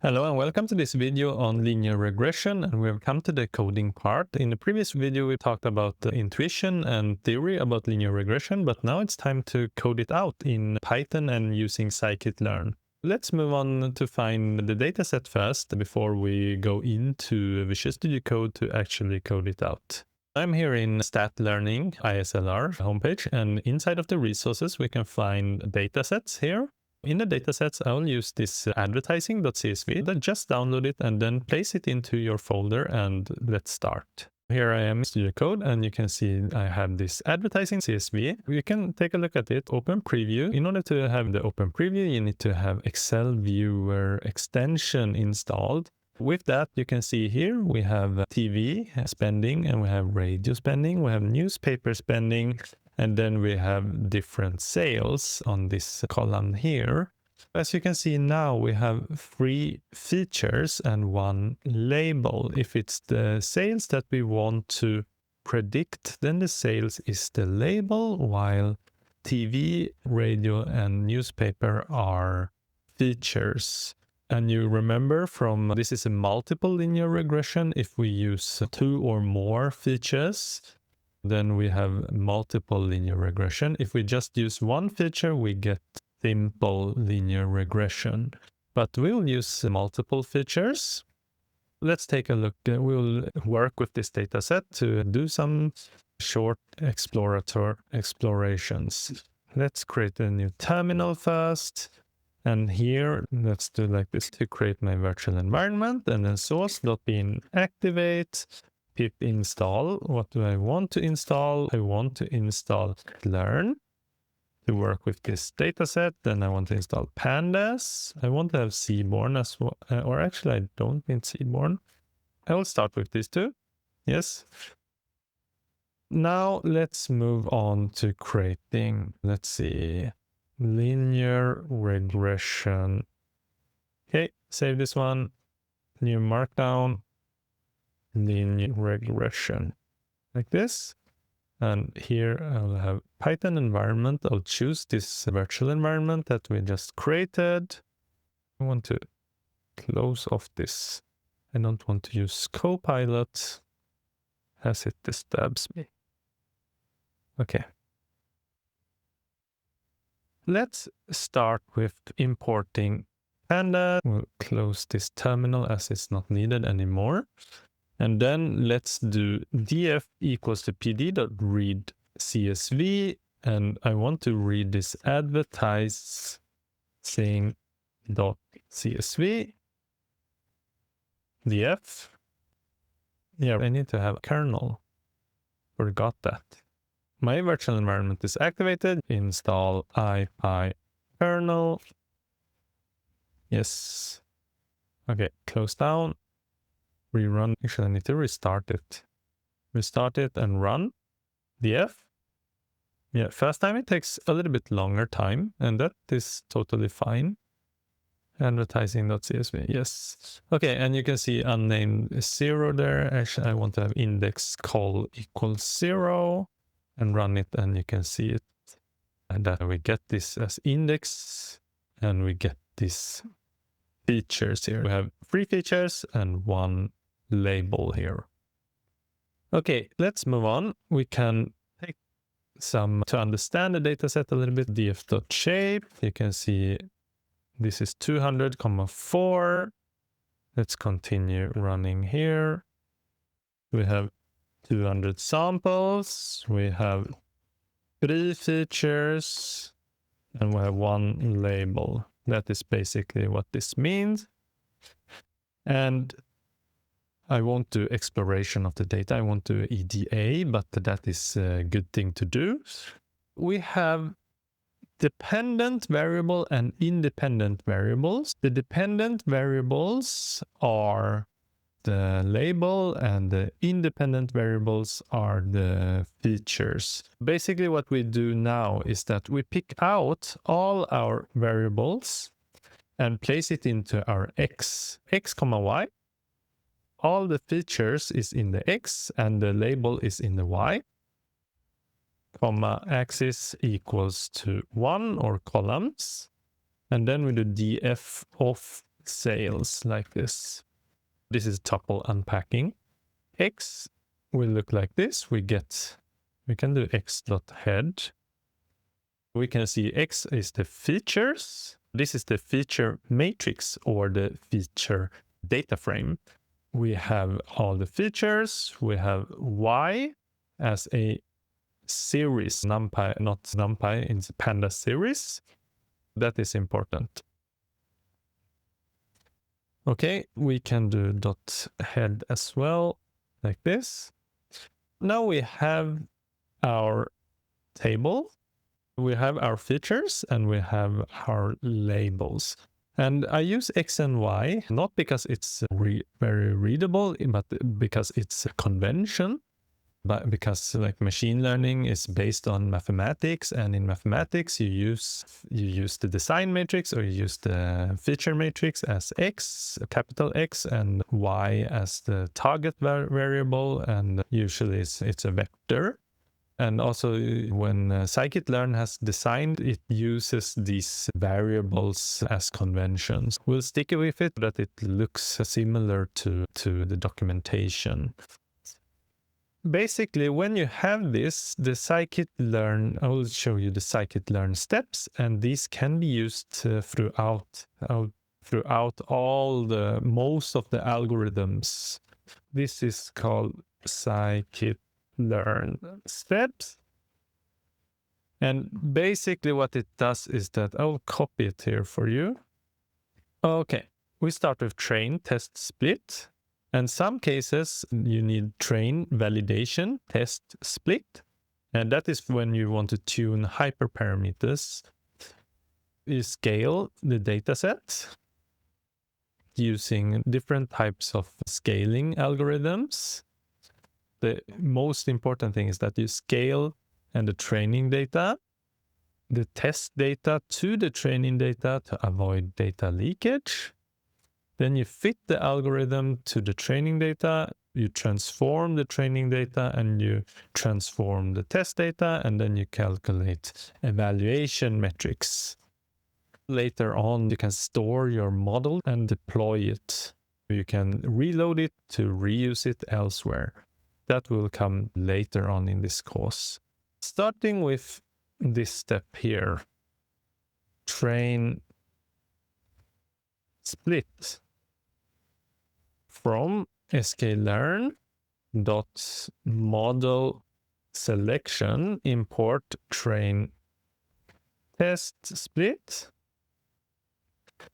Hello and welcome to this video on linear regression, and we've come to the coding part. In the previous video we talked about the intuition and theory about linear regression, but now it's time to code it out in Python and using scikit-learn. Let's move on to find the dataset first before we go into Visual Studio Code to actually code it out. I'm here in Stat Learning ISLR homepage, and inside of the resources we can find datasets here. In the datasets, I'll use this advertising.csv, then just download it and then place it into your folder, and let's start. Here I am in Studio Code, and you can see I have this advertising CSV. You can take a look at it, open preview. In order to have the open preview, you need to have Excel Viewer extension installed. With that, you can see here we have TV spending, and we have radio spending, we have newspaper spending, and then we have different sales on this column here. As you can see now, we have 3 features and 1 label. If it's the sales that we want to predict, then the sales is the label, while TV, radio, and newspaper are features. And you remember from this is a multiple linear regression. If we use 2 or more features, then we have multiple linear regression. If we just use 1 feature, we get simple linear regression. But we'll use multiple features. Let's take a look. We'll work with this dataset to do some short explorations. Let's create a new terminal first. And here, let's do like this to create my virtual environment, and then source.bin activate, pip install. What do I want to install? I want to install learn to work with this dataset. Then I want to install pandas. I want to have seaborn as well, or actually I don't need seaborn. I will start with these 2. Yes. Now let's move on to creating, let's see, linear regression. Okay, save this one. New markdown. Linear regression. Like this. And here I'll have Python environment. I'll choose this virtual environment that we just created. I want to close off this. I don't want to use Copilot as it disturbs me. Okay. Let's start with importing Panda. We'll close this terminal as it's not needed anymore. And then let's do df equals to pd.read CSV. And I want to read this advertising.csv. df. Yeah, I need to have kernel. Forgot that. My virtual environment is activated. Install ipykernel. Yes. Okay, close down. Rerun. Actually, I need to restart it. Restart it and run. df. Yeah, first time it takes a little bit longer time, and that is totally fine. Advertising.csv. Yes. Okay, and you can see unnamed 0 there. Actually, I want to have index call equals 0. And run it, and you can see it. And that we get this as index, and we get these features here. We have 3 features and 1 label here. Okay, let's move on. We can take some to understand the dataset a little bit. df.shape. You can see this is 200,4. Let's continue running here. We have 200 samples, we have 3 features, and we have 1 label. That is basically what this means. And I won't do exploration of the data, I won't do EDA, but that is a good thing to do. We have dependent variable and independent variables. The dependent variables are the label, and the independent variables are the features. Basically what we do now is that we pick out all our variables and place it into our x, y. All the features is in the x and the label is in the y. Comma axis equals to 1 or columns. And then we do df of sales like this. This is tuple unpacking. X will look like this. We can do x.head. We can see X is the features. This is the feature matrix or the feature data frame. We have all the features. We have Y as a series, NumPy, not NumPy, it's Panda series. That is important. Okay, we can do .head as well, like this. Now we have our table, we have our features, and we have our labels. And I use X and Y, not because it's very readable, but because it's a convention. But because like machine learning is based on mathematics, and in mathematics you use the design matrix, or you use the feature matrix as X, capital X, and Y as the target variable, and usually it's a vector. And also when scikit-learn has designed, it uses these variables as conventions. We'll stick with it, that it looks similar to the documentation. Basically, when you have this, the scikit-learn, I will show you the scikit-learn steps, and these can be used throughout most of the algorithms. This is called scikit-learn steps. And basically what it does is that I'll copy it here for you. Okay, we start with train, test, split. In some cases, you need train, validation, test, split. And that is when you want to tune hyperparameters. You scale the dataset using different types of scaling algorithms. The most important thing is that you scale and the training data, the test data to the training data to avoid data leakage. Then you fit the algorithm to the training data, you transform the training data, and you transform the test data, and then you calculate evaluation metrics. Later on, you can store your model and deploy it. You can reload it to reuse it elsewhere. That will come later on in this course. Starting with this step here, train split. From sklearn.model selection, import train test split.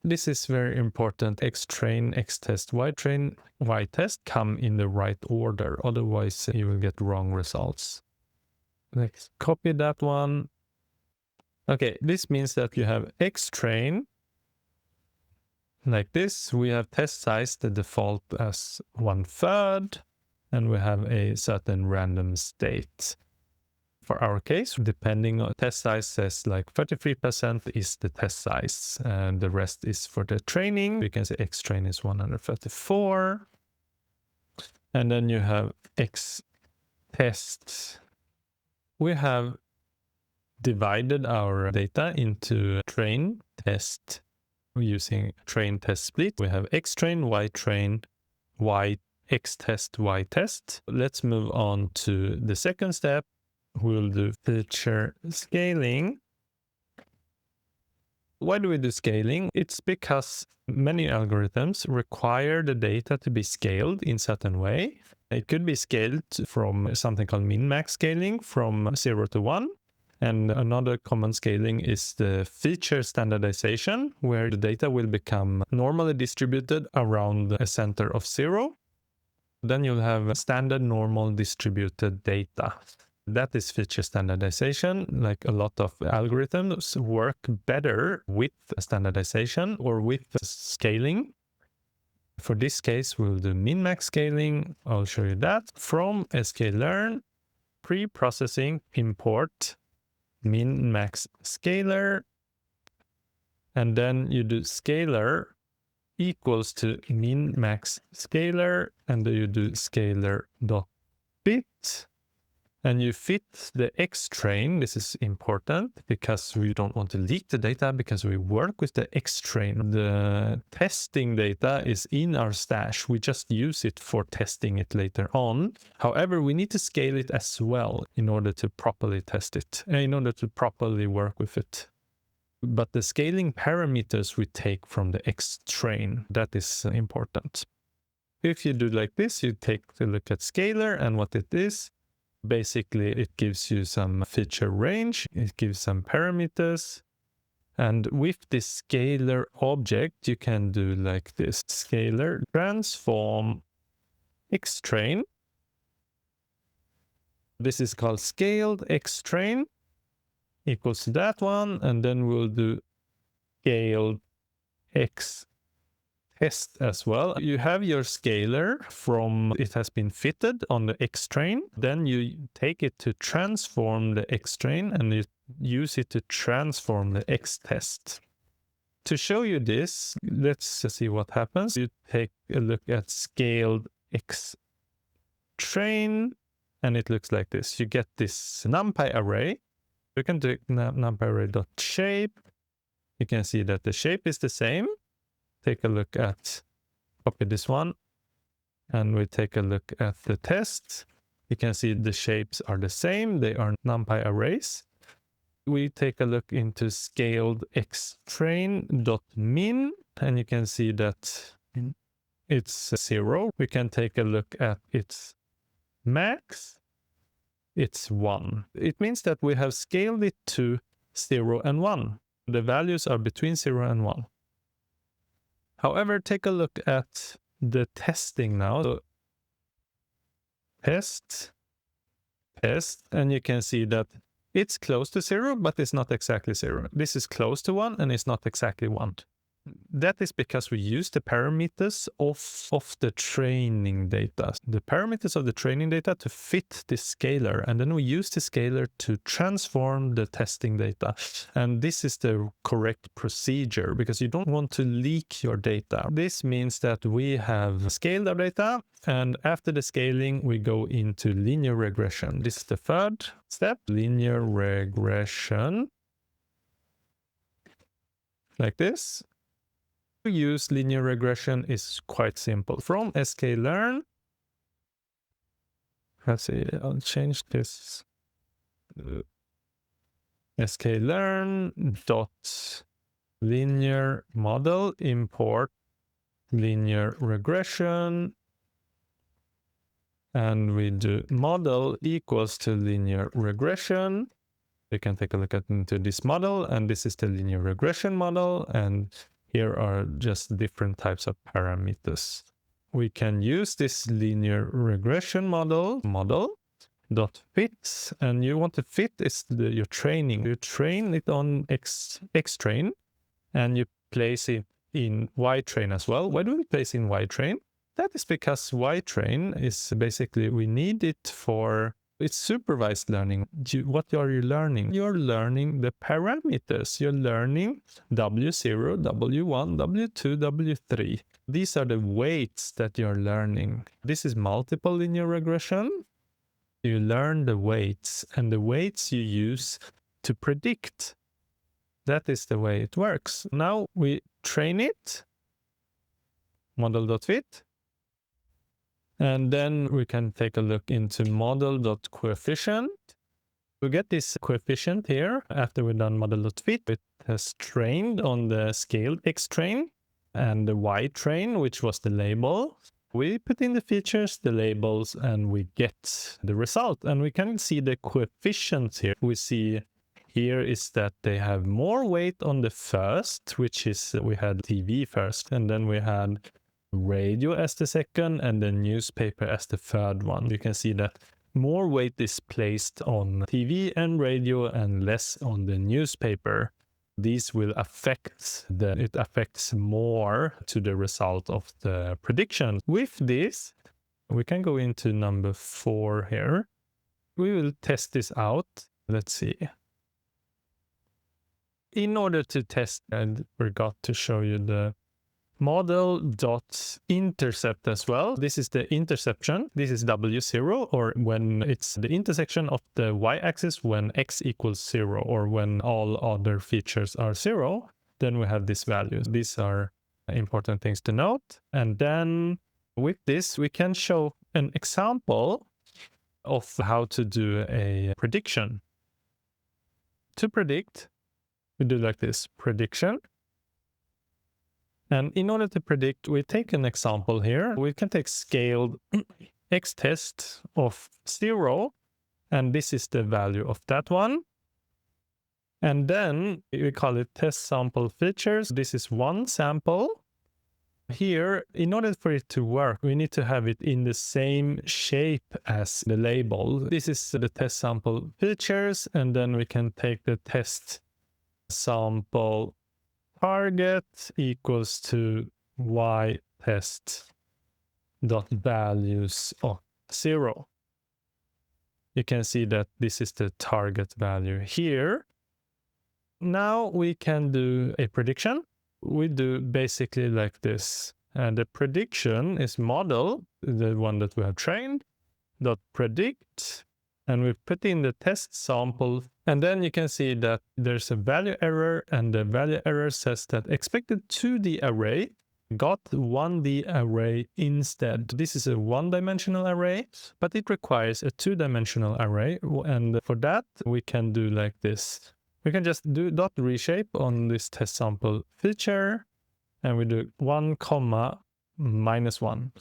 This is very important. Xtrain, Xtest, Ytrain, Ytest come in the right order. Otherwise, you will get wrong results. Let's copy that one. Okay, this means that you have Xtrain. Like this, we have test size, the default as 1/3, and we have a certain random state. For our case, depending on test size, says like 33% is the test size, and the rest is for the training. You can say Xtrain is 134. And then you have Xtest. We have divided our data into train, test, using train, test, split. We have Xtrain, Ytrain, Xtest, Ytest. Let's move on to the second step. We'll do feature scaling. Why do we do scaling? It's because many algorithms require the data to be scaled in a certain way. It could be scaled from something called min-max scaling from 0 to 1. And another common scaling is the feature standardization, where the data will become normally distributed around a center of 0. Then you'll have standard normal distributed data. That is feature standardization. Like a lot of algorithms work better with standardization or with scaling. For this case, we'll do min-max scaling. I'll show you that. From sklearn, pre-processing, import min-max scalar, and then you do scalar equals to min-max scalar, and then you do scalar.bit, and you fit the X train. This is important because we don't want to leak the data because we work with the X train. The testing data is in our stash. We just use it for testing it later on. However, we need to scale it as well in order to properly test it, in order to properly work with it. But the scaling parameters we take from the X train, that is important. If you do like this, you take a look at scalar and what it is. Basically, it gives you some feature range, it gives some parameters. And with this scalar object, you can do like this. Scalar transform X train. This is called scaled X train equals to that one. And then we'll do scaled X test as well. You have your scalar from it has been fitted on the X train. Then you take it to transform the X train and you use it to transform the X test. To show you this, let's see what happens. You take a look at scaled X train and it looks like this. You get this NumPy array. You can do NumPy array.shape. You can see that the shape is the same. Take a look at, copy this one, and we take a look at the test. You can see the shapes are the same. They are NumPy arrays. We take a look into scaled xtrain.min, and you can see that it's 0. We can take a look at its max. It's 1. It means that we have scaled it to 0 and 1. The values are between 0 and 1. However, take a look at the testing now. So, test, and you can see that it's close to 0, but it's not exactly 0. This is close to 1, and it's not exactly 1. That is because we use the parameters of the training data. The parameters of the training data to fit the scalar, and then we use the scalar to transform the testing data. And this is the correct procedure because you don't want to leak your data. This means that we have scaled our data, and after the scaling, we go into linear regression. This is the third step, linear regression, like this. To use linear regression is quite simple. From sklearn, let's see, I'll change this. Sklearn dot linear model import linear regression, and we do model equals to linear regression. You can take a look into this model, and this is the linear regression model, and here are just different types of parameters. We can use this linear regression model dot fit, and you want to fit is your training. You train it on X train, and you place it in Y train as well. Why do we place in Y train? That is because Y train is basically we need it for. It's supervised learning. What are you learning? You're learning the parameters. You're learning W0, W1, W2, W3. These are the weights that you're learning. This is multiple linear regression. You learn the weights, and the weights you use to predict. That is the way it works. Now we train it, model.fit. And then we can take a look into model.coefficient. We get this coefficient here after we've done model.fit. It has trained on the scaled X train and the Y train, which was the label. We put in the features, the labels, and we get the result. And we can see the coefficients here. We see here is that they have more weight on the first, which is we had TV first, and then we had radio as the second, and the newspaper as the third one. You can see that more weight is placed on TV and radio and less on the newspaper. These will affect it affects more to the result of the prediction. With this, we can go into number 4 here. We will test this out. Let's see. In order to test, I forgot to show you the model.intercept as well. This is the interception. This is W0, or when it's the intersection of the y-axis when x equals 0, or when all other features are 0, then we have this value. These are important things to note. And then with this, we can show an example of how to do a prediction. To predict, we do like this, prediction. And in order to predict, we take an example here. We can take scaled x-test of 0, and this is the value of that one. And then we call it test sample features. This is one sample. Here, in order for it to work, we need to have it in the same shape as the label. This is the test sample features, and then we can take the test sample target equals to y test dot values of 0. You can see that this is the target value here. Now we can do a prediction. We do basically like this. And the prediction is model, the one that we have trained, dot predict, and we put in the test sample. And then you can see that there's a value error, and the value error says that expected 2D array got 1D array instead. This is a one-dimensional array, but it requires a two-dimensional array. And for that, we can do like this. We can just do dot reshape on this test sample feature, and we do 1, -1.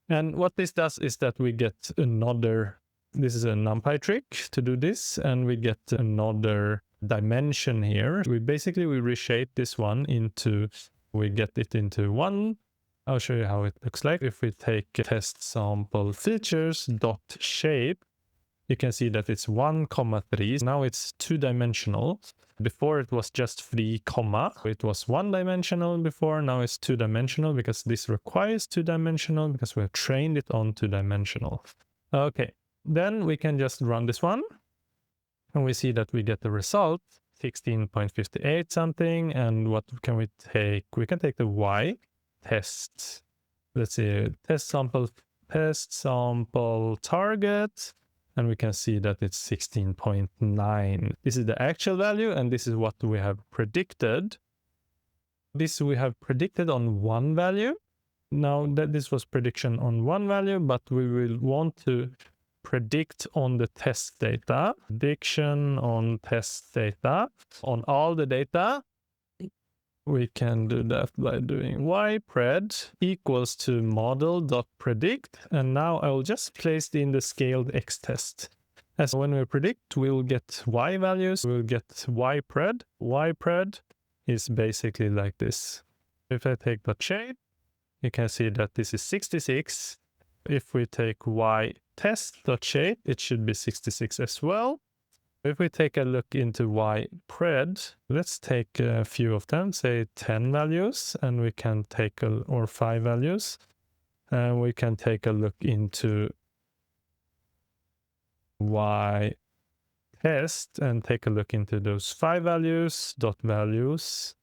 And what this does is that we get another, this is a NumPy trick to do this, and we get another dimension here. We reshape this one into, we get it into 1. I'll show you how it looks like. If we take test sample features dot shape, you can see that it's 1, 3. Now it's two-dimensional. Before it was just 3, it was one-dimensional before. Now it's two-dimensional because this requires two-dimensional because we have trained it on two-dimensional. Okay, then we can just run this one. And we see that we get the result, 16.58 something. And what can we take? We can take the y test. Let's see, test sample target. And we can see that it's 16.9. This is the actual value, and this is what we have predicted. This we have predicted on one value. Now that this was prediction on one value, but we will want to predict on the test data. Prediction on test data. On all the data, we can do that by doing ypred equals to model.predict. And now I will just place it in the scaled x test. As when we predict, we'll get y values, we'll get ypred. Ypred is basically like this. If I take the shape, you can see that this is 66. If we take y test.shape, it should be 66 as well. If we take a look into ypred, let's take a few of them, say 10 values, and we can take or 5 values, and we can take a look into y test and take a look into those 5 values, dot values.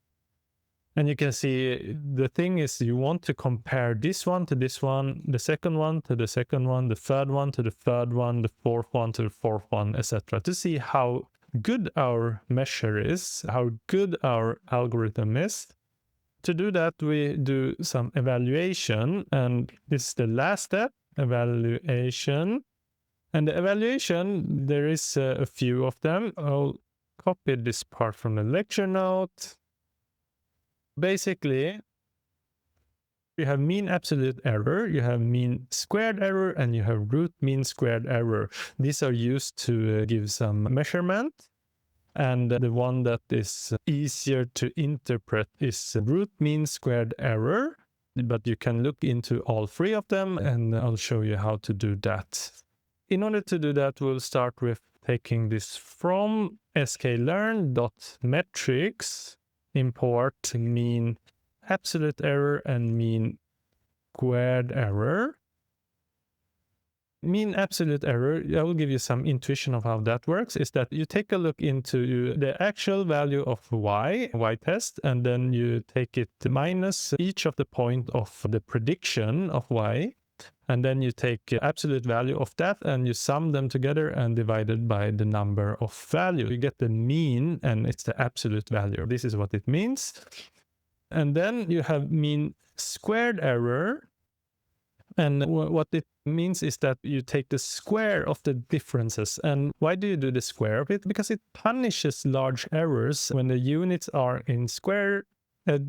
And you can see the thing is you want to compare this one to this one, the second one to the second one, the third one to the third one, the fourth one to the fourth one, etc. to see how good our measure is, how good our algorithm is. To do that, we do some evaluation, and this is the last step, evaluation. And the evaluation, there is a few of them. I'll copy this part from the lecture note. Basically, you have mean absolute error, you have mean squared error, and you have root mean squared error. These are used to give some measurement. And the one that is easier to interpret is root mean squared error. But you can look into all three of them, and I'll show you how to do that. In order to do that, we'll start with taking this from sklearn.metrics. Import mean absolute error and mean squared error. Mean absolute error, I will give you some intuition of how that works, is that you take a look into the actual value of y test, and then you take it minus each of the point of the prediction of y, and then you take the absolute value of that and you sum them together and divide it by the number of value. You get the mean, and it's the absolute value. This is what it means. And then you have mean squared error. And what it means is that you take the square of the differences. And why do you do the square of it? Because it punishes large errors when the units are in square.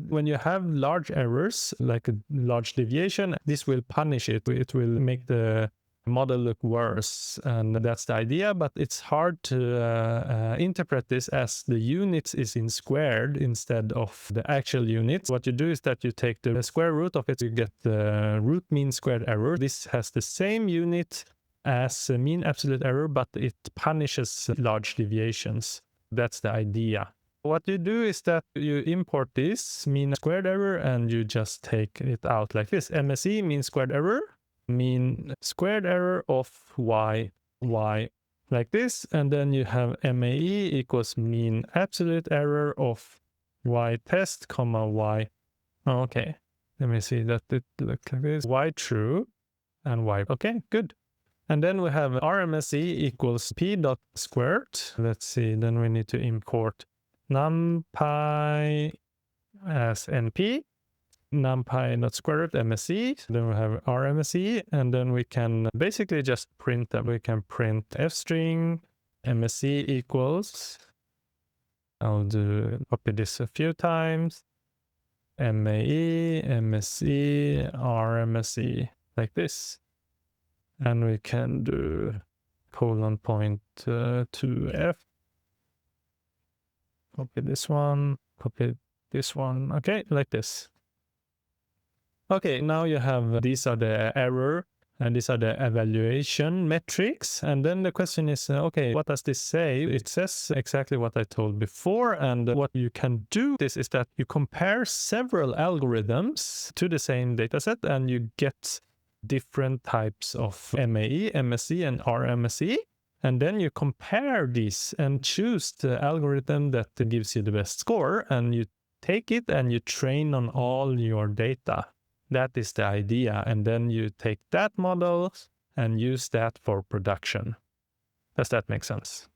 When you have large errors, like a large deviation, this will punish it. It will make the model look worse, and that's the idea. But it's hard to interpret this as the units is in squared instead of the actual units. What you do is that you take the square root of it, you get the root mean squared error. This has the same unit as mean absolute error, but it punishes large deviations. That's the idea. What you do is that you import this mean squared error and you just take it out like this. MSE, mean squared error, mean squared error of y like this, and then you have MAE equals mean absolute error of y test comma y. Okay, let me see that it looks like this. Y true and y. Okay, good. And then we have RMSE equals p dot squared. Let's see, then we need to import numpy as np, numpy not square root MSE. Then we have RMSE, and then we can basically just print that. We can print f string MSE equals, I'll copy this a few times, MAE, MSE, RMSE, like this. And we can do colon point 2f. Copy this one, copy this one. Okay, like this. Okay, now you have, these are the error and these are the evaluation metrics. And then the question is, okay, what does this say? It says exactly what I told before. And what you can do is that you compare several algorithms to the same dataset and you get different types of MAE, MSE, and RMSE. And then you compare these and choose the algorithm that gives you the best score, and you take it and you train on all your data. That is the idea. And then you take that model and use that for production. Does that make sense?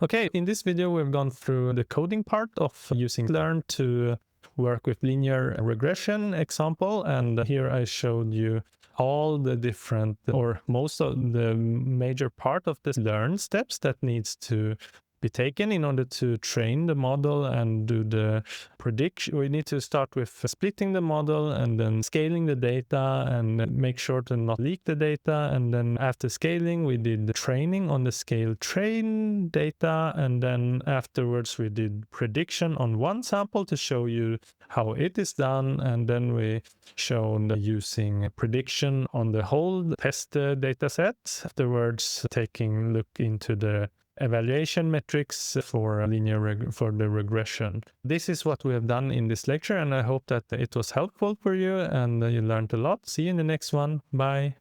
Okay, in this video, we've gone through the coding part of using Learn to work with linear regression example. And here I showed you all the different, or most of the major part of the learn steps that needs to be taken in order to train the model and do the prediction. We need to start with splitting the model and then scaling the data and make sure to not leak the data. And then after scaling, we did the training on the scale train data. And then afterwards, we did prediction on one sample to show you how it is done. And then we showed using prediction on the whole test data set. Afterwards, taking a look into the evaluation metrics for for the regression. This is what we have done in this lecture, and I hope that it was helpful for you and you learned a lot. See you in the next one. Bye.